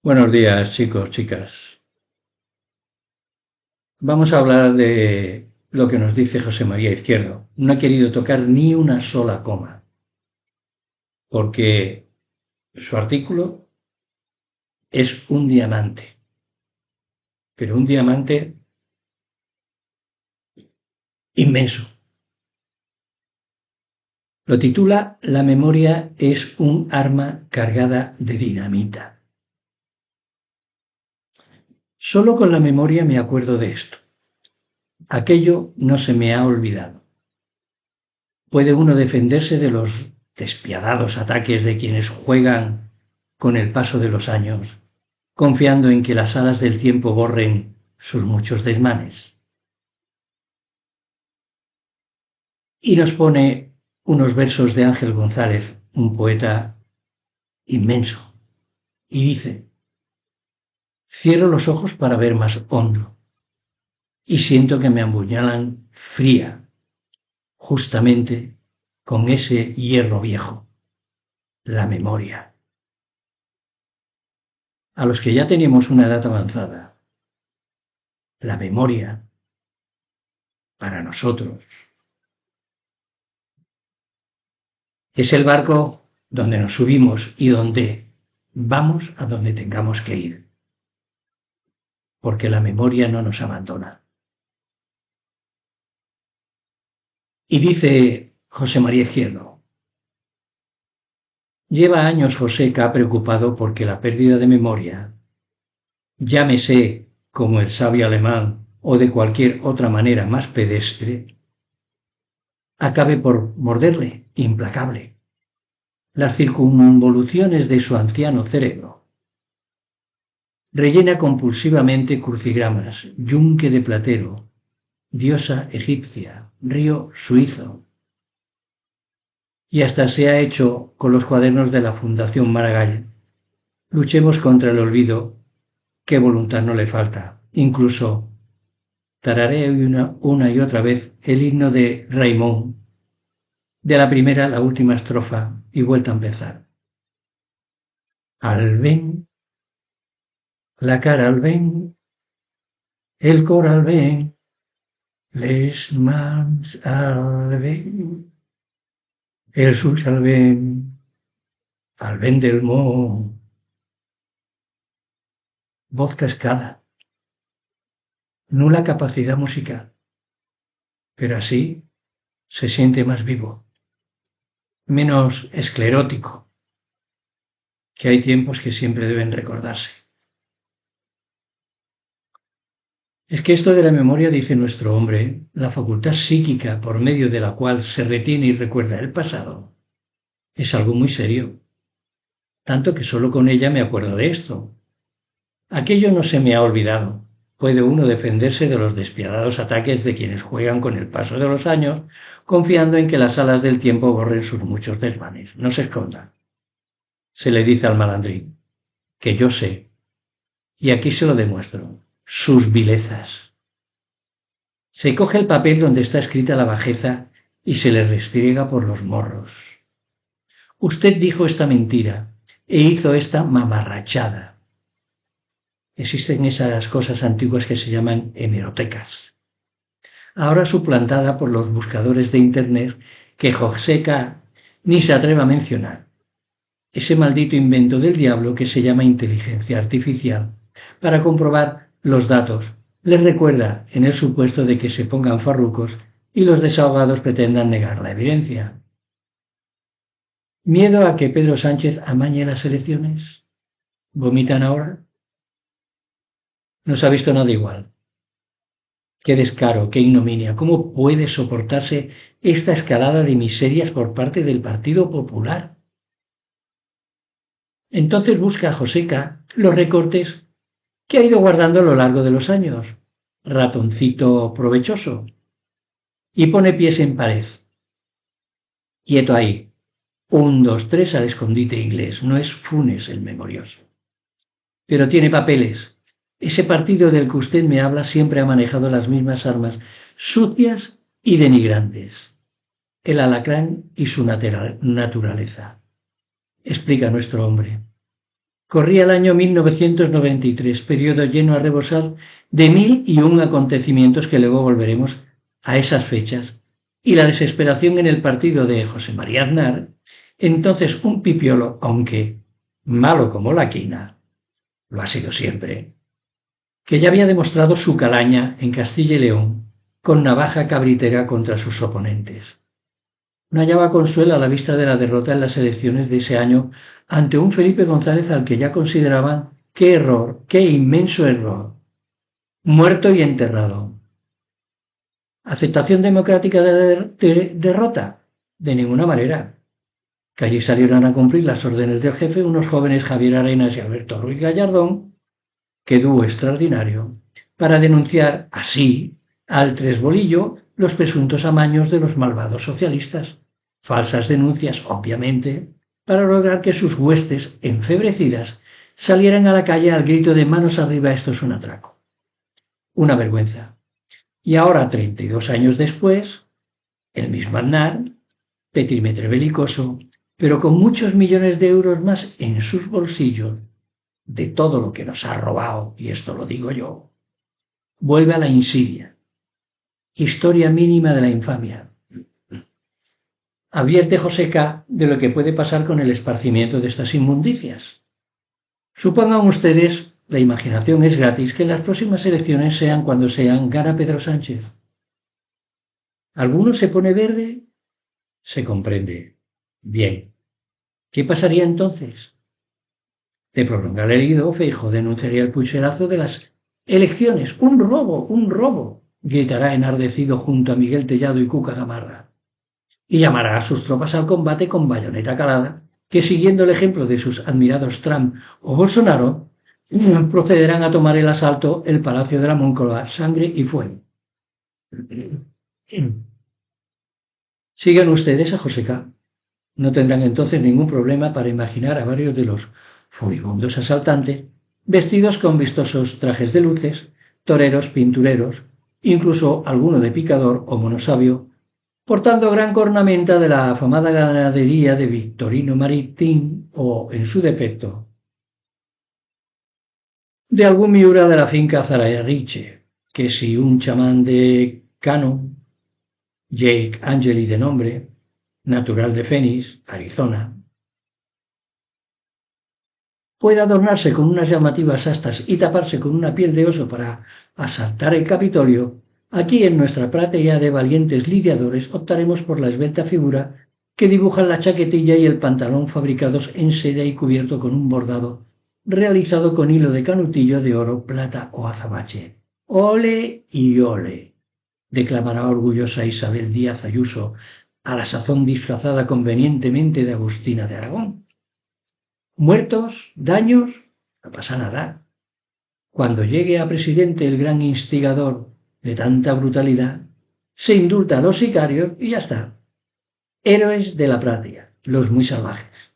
Buenos días, chicos, chicas. Vamos a hablar de lo que nos dice José María Izquierdo. No ha querido tocar ni una sola coma, porque su artículo es un diamante, pero un diamante inmenso. Lo titula "La memoria es un arma cargada de dinamita". Solo con la memoria me acuerdo de esto. Aquello no se me ha olvidado. ¿Puede uno defenderse de los despiadados ataques de quienes juegan con el paso de los años, confiando en que las alas del tiempo borren sus muchos desmanes? Y nos pone unos versos de Ángel González, un poeta inmenso, y dice: cierro los ojos para ver más hondo, y siento que me apuñalan fría, justamente con ese hierro viejo, la memoria. A los que ya tenemos una edad avanzada, la memoria, para nosotros, es el barco donde nos subimos y donde vamos a donde tengamos que ir, porque la memoria no nos abandona. Y dice José María Izquierdo: lleva años Joseca preocupado porque la pérdida de memoria, llámese como el sabio alemán o de cualquier otra manera más pedestre, acabe por morderle, implacable, las circunvoluciones de su anciano cerebro. Rellena compulsivamente crucigramas, yunque de platero, diosa egipcia, río suizo, y hasta se ha hecho con los cuadernos de la Fundación Maragall. Luchemos contra el olvido, qué voluntad no le falta. Incluso tararé una y otra vez el himno de Raimón, de la primera a la última estrofa y vuelta a empezar. Al ven, la cara al ven, el cor al ven, les mans al ven, el sus al ven del mo. Voz cascada, nula capacidad musical, pero así se siente más vivo, menos esclerótico, que hay tiempos que siempre deben recordarse. Es que esto de la memoria, dice nuestro hombre, la facultad psíquica por medio de la cual se retiene y recuerda el pasado, es algo muy serio, tanto que solo con ella me acuerdo de esto. Aquello no se me ha olvidado. Puede uno defenderse de los despiadados ataques de quienes juegan con el paso de los años, confiando en que las alas del tiempo borren sus muchos desmanes. No se esconda. Se le dice al malandrín, que yo sé, y aquí se lo demuestro, sus vilezas. Se coge el papel donde está escrita la bajeza y se le restriega por los morros. Usted dijo esta mentira e hizo esta mamarrachada. Existen esas cosas antiguas que se llaman hemerotecas, ahora suplantada por los buscadores de Internet que Joseca ni se atreve a mencionar. Ese maldito invento del diablo que se llama inteligencia artificial para comprobar los datos les recuerda en el supuesto de que se pongan farrucos y los desahogados pretendan negar la evidencia. ¿Miedo a que Pedro Sánchez amañe las elecciones? ¿Vomitan ahora? No se ha visto nada igual. Qué descaro, qué ignominia. ¿Cómo puede soportarse esta escalada de miserias por parte del Partido Popular? Entonces busca a Joseca los recortes que ha ido guardando a lo largo de los años. Ratoncito provechoso. Y pone pies en pared. Quieto ahí. 1, 2, 3 al escondite inglés. No es Funes el memorioso. Pero tiene papeles. Ese partido del que usted me habla siempre ha manejado las mismas armas, sucias y denigrantes. El alacrán y su naturaleza. Explica nuestro hombre. Corría el año 1993, periodo lleno a rebosar de 1001 acontecimientos que luego volveremos a esas fechas, y la desesperación en el partido de José María Aznar, entonces un pipiolo, aunque malo como la quina, lo ha sido siempre, que ya había demostrado su calaña en Castilla y León con navaja cabritera contra sus oponentes. No hallaba consuelo a la vista de la derrota en las elecciones de ese año ante un Felipe González al que ya consideraban qué error, qué inmenso error, muerto y enterrado. ¿Aceptación democrática de derrota? De ninguna manera. Que allí salieron a cumplir las órdenes del jefe unos jóvenes Javier Arenas y Alberto Ruiz Gallardón, que dúo extraordinario, para denunciar así al tresbolillo los presuntos amaños de los malvados socialistas. Falsas denuncias, obviamente, para lograr que sus huestes enfebrecidas salieran a la calle al grito de manos arriba, esto es un atraco. Una vergüenza. Y ahora, 32 años después, el mismo Aznar, petimetre belicoso, pero con muchos millones de euros más en sus bolsillos, de todo lo que nos ha robado, y esto lo digo yo, vuelve a la insidia. Historia mínima de la infamia. Advierte José K. de lo que puede pasar con el esparcimiento de estas inmundicias. Supongan ustedes, la imaginación es gratis, que las próximas elecciones sean cuando sean, gana Pedro Sánchez. ¿Alguno se pone verde? Se comprende. Bien. ¿Qué pasaría entonces? De prolongar el herido, Feijóo denunciaría el pucherazo de las elecciones. ¡Un robo! ¡Un robo!, gritará enardecido junto a Miguel Tellado y Cuca Gamarra. Y llamará a sus tropas al combate con bayoneta calada, que siguiendo el ejemplo de sus admirados Trump o Bolsonaro, procederán a tomar el asalto el Palacio de la Moncloa, sangre y fuego. Sigan ustedes a José K. No tendrán entonces ningún problema para imaginar a varios de los furibundos asaltantes vestidos con vistosos trajes de luces, toreros, pintureros, incluso alguno de picador o monosabio, portando gran cornamenta de la afamada ganadería de Victorino Maritín o, en su defecto, de algún miura de la finca Zarayarriche, que si un chamán de Cano, Jake Angeli de nombre, natural de Phoenix, Arizona, puede adornarse con unas llamativas astas y taparse con una piel de oso para asaltar el Capitolio, aquí en nuestra platea de valientes lidiadores optaremos por la esbelta figura que dibujan la chaquetilla y el pantalón fabricados en seda y cubierto con un bordado realizado con hilo de canutillo de oro, plata o azabache. ¡Ole y ole!, declamará orgullosa Isabel Díaz Ayuso, a la sazón disfrazada convenientemente de Agustina de Aragón. ¿Muertos? ¿Daños? No pasa nada. Cuando llegue a presidente el gran instigador de tanta brutalidad, se indulta a los sicarios y ya está. Héroes de la patria, los muy salvajes.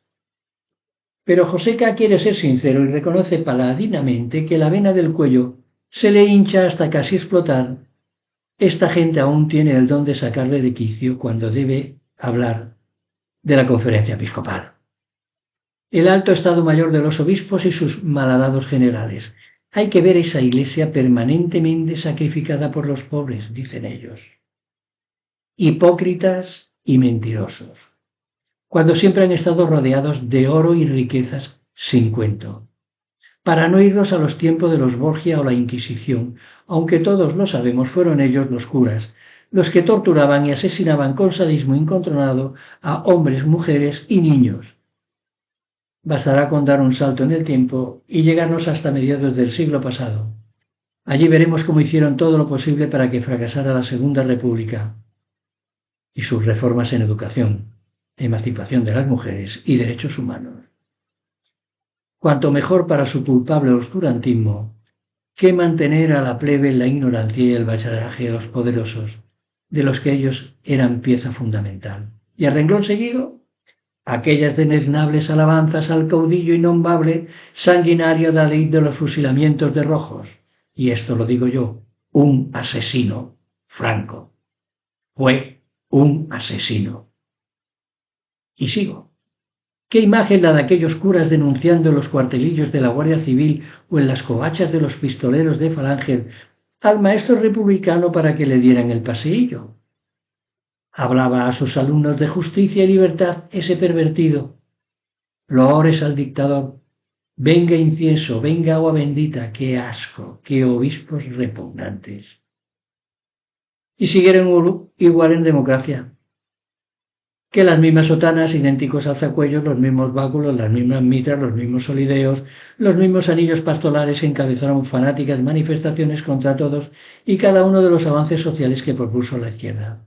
Pero José K. quiere ser sincero y reconoce paladinamente que la vena del cuello se le hincha hasta casi explotar. Esta gente aún tiene el don de sacarle de quicio cuando debe hablar de la conferencia episcopal. El alto estado mayor de los obispos y sus malhadados generales. Hay que ver esa iglesia permanentemente sacrificada por los pobres, dicen ellos. Hipócritas y mentirosos, cuando siempre han estado rodeados de oro y riquezas sin cuento. Para no irnos a los tiempos de los Borgia o la Inquisición, aunque todos lo sabemos, fueron ellos los curas, los que torturaban y asesinaban con sadismo incontrolado a hombres, mujeres y niños. Bastará con dar un salto en el tiempo y llegarnos hasta mediados del siglo pasado. Allí veremos cómo hicieron todo lo posible para que fracasara la Segunda República y sus reformas en educación, emancipación de las mujeres y derechos humanos. Cuanto mejor para su culpable oscurantismo que mantener a la plebe en la ignorancia y el vasallaje de los poderosos, de los que ellos eran pieza fundamental. Y a renglón seguido, aquellas deleznables alabanzas al caudillo innombrable, sanguinario de la ley de los fusilamientos de rojos. Y esto lo digo yo, un asesino, Franco. Fue un asesino. Y sigo. ¿Qué imagen la de aquellos curas denunciando en los cuartelillos de la Guardia Civil o en las covachas de los pistoleros de Falange al maestro republicano para que le dieran el paseillo? Hablaba a sus alumnos de justicia y libertad ese pervertido. Loores al dictador. Venga incienso, venga agua bendita, qué asco, qué obispos repugnantes. Y siguieron igual en democracia. Que las mismas sotanas, idénticos alzacuellos, los mismos báculos, las mismas mitras, los mismos solideos, los mismos anillos pastorales encabezaron fanáticas manifestaciones contra todos y cada uno de los avances sociales que propuso la izquierda.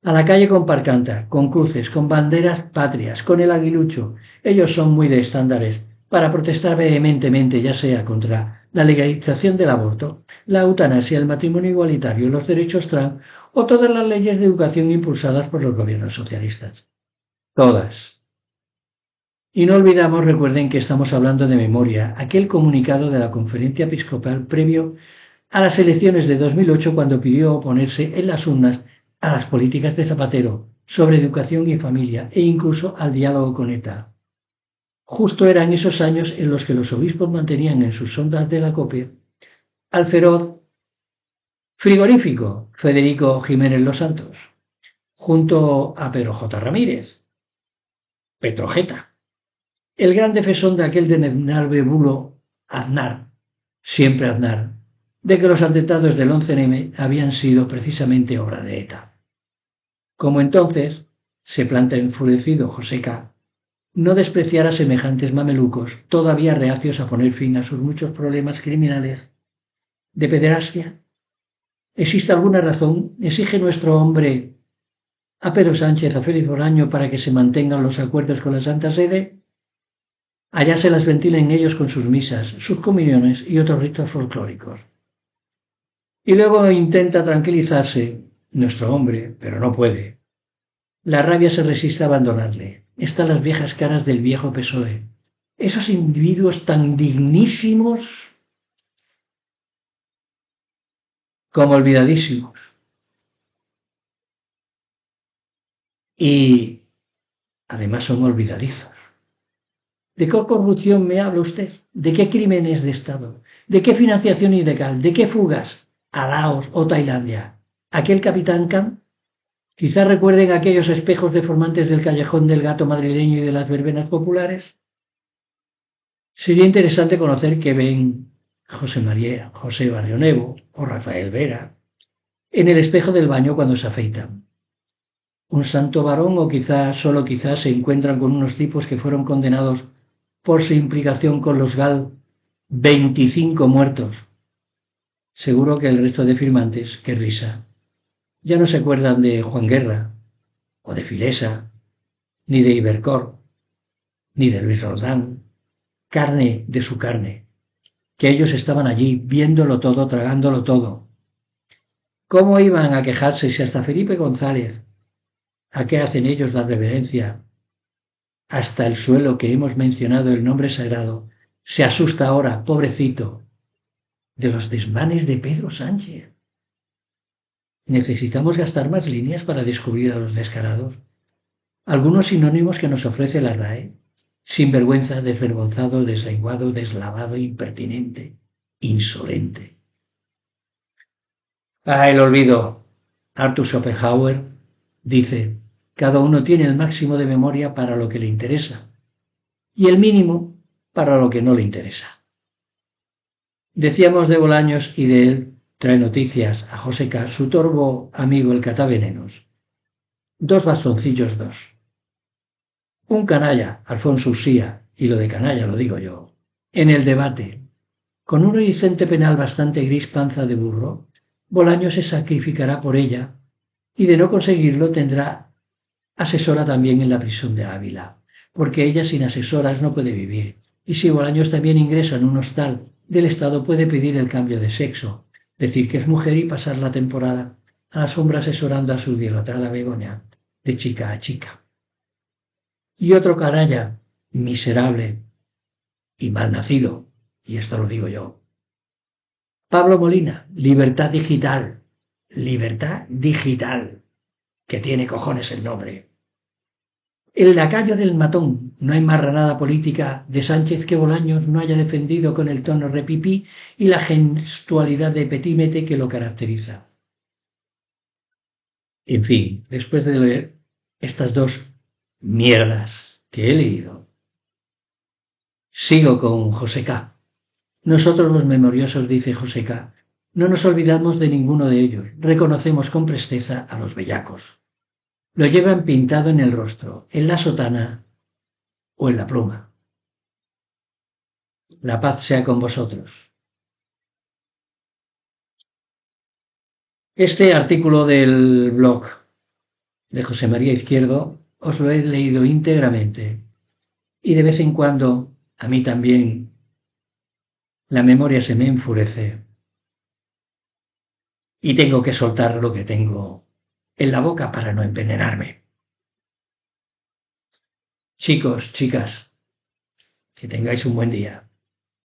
A la calle con parcanta, con cruces, con banderas patrias, con el aguilucho. Ellos son muy de estándares para protestar vehementemente, ya sea contra la legalización del aborto, la eutanasia, el matrimonio igualitario, los derechos trans o todas las leyes de educación impulsadas por los gobiernos socialistas. Todas. Y no olvidamos, recuerden que estamos hablando de memoria, aquel comunicado de la Conferencia Episcopal previo a las elecciones de 2008 cuando pidió oponerse en las urnas a las políticas de Zapatero sobre educación y familia e incluso al diálogo con ETA. Justo eran esos años en los que los obispos mantenían en sus sondas de la COPE al feroz frigorífico Federico Jiménez Los Santos, junto a Pedro J. Ramírez, Petrojeta, el gran defensor de aquel denominable bulo Aznar, siempre Aznar, de que los atentados del 11M habían sido precisamente obra de ETA. Como entonces, se planta enfurecido José K., no despreciar a semejantes mamelucos, todavía reacios a poner fin a sus muchos problemas criminales de pederastia. ¿Existe alguna razón? ¿Exige nuestro hombre a Pedro Sánchez, a Félix Bolaño, para que se mantengan los acuerdos con la Santa Sede? Allá se las ventilen ellos con sus misas, sus comuniones y otros ritos folclóricos. Y luego intenta tranquilizarse nuestro hombre, pero no puede. La rabia se resiste a abandonarle. Están las viejas caras del viejo PSOE. Esos individuos tan dignísimos como olvidadísimos. Y además son olvidadizos. ¿De qué corrupción me habla usted? ¿De qué crímenes de Estado? ¿De qué financiación ilegal? ¿De qué fugas? ¿A Laos o Tailandia? ¿Aquel capitán Camp? Quizá recuerden aquellos espejos deformantes del callejón del gato madrileño y de las verbenas populares. Sería interesante conocer qué ven José Barrionuevo o Rafael Vera en el espejo del baño cuando se afeitan. Un santo varón o solo quizás se encuentran con unos tipos que fueron condenados por su implicación con los GAL, 25 muertos. Seguro que el resto de firmantes, qué risa, ya no se acuerdan de Juan Guerra, o de Filesa, ni de Ibercor, ni de Luis Roldán, carne de su carne, que ellos estaban allí, viéndolo todo, tragándolo todo. ¿Cómo iban a quejarse si hasta Felipe González, a qué hacen ellos la reverencia, hasta el suelo que hemos mencionado el nombre sagrado, se asusta ahora, pobrecito, de los desmanes de Pedro Sánchez? ¿Necesitamos gastar más líneas para descubrir a los descarados? Algunos sinónimos que nos ofrece la RAE: sinvergüenza, desvergonzado, deslenguado, deslavado, impertinente, insolente. El olvido. Arthur Schopenhauer dice: cada uno tiene el máximo de memoria para lo que le interesa y el mínimo para lo que no le interesa. Decíamos de Bolaños y de él trae noticias a José K., su torvo amigo el catavenenos. 2 bastoncillos 2. Un canalla, Alfonso Usía, y lo de canalla lo digo yo, en el debate, con un horizonte penal bastante gris panza de burro, Bolaños se sacrificará por ella y de no conseguirlo tendrá asesora también en la prisión de Ávila, porque ella sin asesoras no puede vivir, y si Bolaños también ingresa en un hostal del Estado puede pedir el cambio de sexo, decir que es mujer y pasar la temporada a la sombra asesorando a su idolatrada Begoña, de chica a chica. Y otro canalla, miserable y malnacido, y esto lo digo yo, Pablo Molina, Libertad Digital, que tiene cojones el nombre. El lacayo del matón, no hay marranada política de Sánchez que Bolaños no haya defendido con el tono repipí y la gestualidad de petímete que lo caracteriza. En fin, después de leer estas dos mierdas que he leído, sigo con José K. Nosotros los memoriosos, dice José K., no nos olvidamos de ninguno de ellos, reconocemos con presteza a los bellacos. Lo llevan pintado en el rostro, en la sotana o en la pluma. La paz sea con vosotros. Este artículo del blog de José María Izquierdo os lo he leído íntegramente y de vez en cuando a mí también la memoria se me enfurece y tengo que soltar lo que tengo en la boca para no envenenarme. Chicos, chicas, que tengáis un buen día.